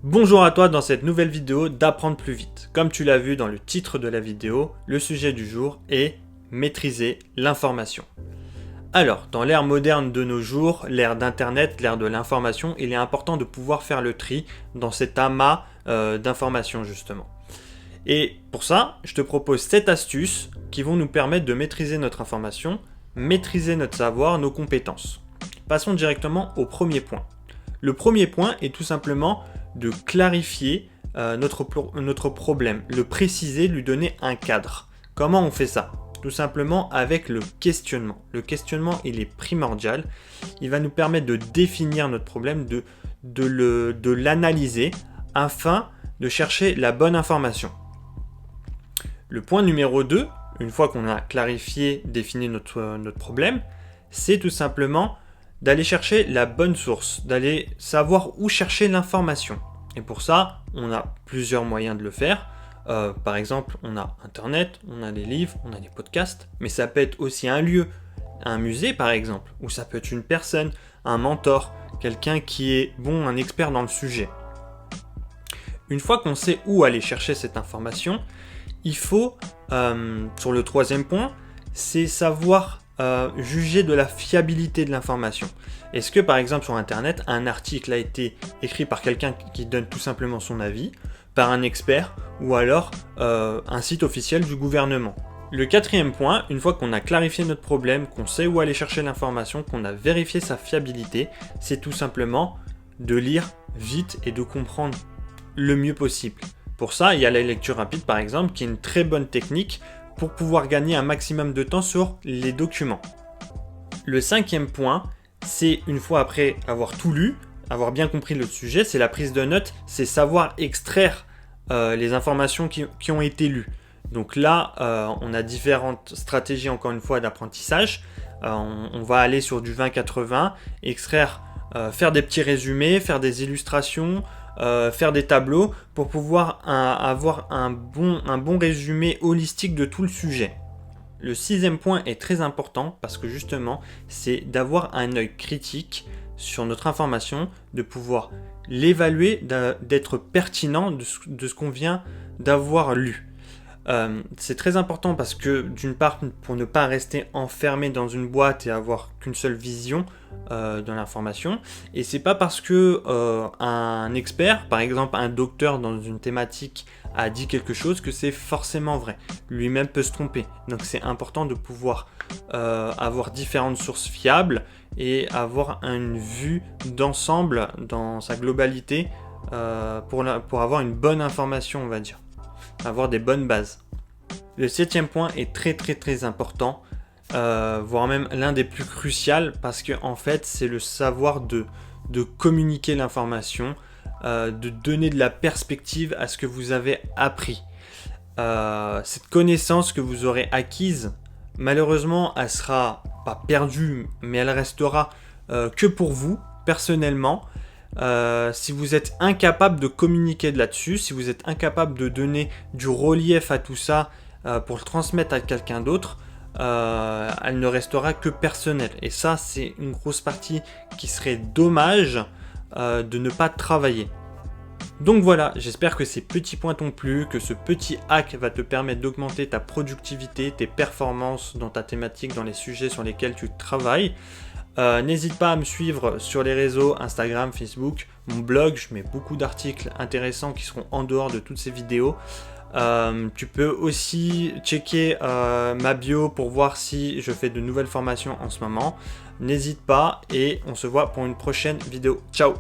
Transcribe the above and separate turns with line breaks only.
Bonjour à toi dans cette nouvelle vidéo d'apprendre plus vite. Comme tu l'as vu dans le titre de la vidéo, le sujet du jour est maîtriser l'information. Alors, dans l'ère moderne de nos jours, l'ère d'internet, l'ère de l'information, il est important de pouvoir faire le tri dans cet amas d'informations justement. Et pour ça, je te propose 7 astuces qui vont nous permettre de maîtriser notre information, maîtriser notre savoir, nos compétences. Passons directement au premier point. Le premier point est tout simplement de clarifier notre problème, le préciser, lui donner un cadre. Comment on fait ça? Tout simplement avec le questionnement. Le questionnement, il est primordial. Il va nous permettre de définir notre problème, de l'analyser afin de chercher la bonne information. Le point numéro 2, une fois qu'on a clarifié, défini notre problème, c'est tout simplement d'aller chercher la bonne source, d'aller savoir où chercher l'information. Et pour ça, on a plusieurs moyens de le faire. Par exemple, on a Internet, on a des livres, on a des podcasts, mais ça peut être aussi un lieu, un musée par exemple, ou ça peut être une personne, un mentor, quelqu'un qui est bon, un expert dans le sujet. Une fois qu'on sait où aller chercher cette information, il faut, sur le troisième point, c'est savoir juger de la fiabilité de l'information. Est-ce que par exemple sur Internet, un article a été écrit par quelqu'un qui donne tout simplement son avis, par un expert, ou alors un site officiel du gouvernement? Le quatrième point, une fois qu'on a clarifié notre problème, qu'on sait où aller chercher l'information, qu'on a vérifié sa fiabilité, c'est tout simplement de lire vite et de comprendre le mieux possible. Pour ça, il y a la lecture rapide par exemple, qui est une très bonne technique pour pouvoir gagner un maximum de temps sur les documents. Le cinquième point, c'est une fois après avoir tout lu, avoir bien compris le sujet, c'est la prise de notes, c'est savoir extraire les informations qui ont été lues. Donc là, on a différentes stratégies encore une fois d'apprentissage. On va aller sur du 20-80, extraire, faire des petits résumés, faire des illustrations, faire des tableaux pour pouvoir avoir un bon résumé holistique de tout le sujet. Le sixième point est très important parce que justement, c'est d'avoir un œil critique sur notre information, de pouvoir l'évaluer, d'être pertinent de ce qu'on vient d'avoir lu. C'est très important parce que d'une part, pour ne pas rester enfermé dans une boîte et avoir qu'une seule vision de l'information, et c'est pas parce que un expert, par exemple un docteur dans une thématique, a dit quelque chose que c'est forcément vrai. Lui-même peut se tromper. Donc c'est important de pouvoir avoir différentes sources fiables et avoir une vue d'ensemble dans sa globalité pour avoir une bonne information, on va dire. Avoir des bonnes bases. Le septième point est très important, voire même l'un des plus cruciaux parce que en fait c'est le savoir de communiquer l'information, de donner de la perspective à ce que vous avez appris. Cette connaissance que vous aurez acquise, malheureusement elle sera pas perdue mais elle restera que pour vous personnellement. Si vous êtes incapable de communiquer là-dessus, si vous êtes incapable de donner du relief à tout ça pour le transmettre à quelqu'un d'autre, elle ne restera que personnelle. Et ça, c'est une grosse partie qui serait dommage de ne pas travailler. Donc voilà, j'espère que ces petits points t'ont plu, que ce petit hack va te permettre d'augmenter ta productivité, tes performances dans ta thématique, dans les sujets sur lesquels tu travailles. N'hésite pas à me suivre sur les réseaux Instagram, Facebook, mon blog, je mets beaucoup d'articles intéressants qui seront en dehors de toutes ces vidéos. Tu peux aussi checker ma bio pour voir si je fais de nouvelles formations en ce moment. N'hésite pas et on se voit pour une prochaine vidéo. Ciao!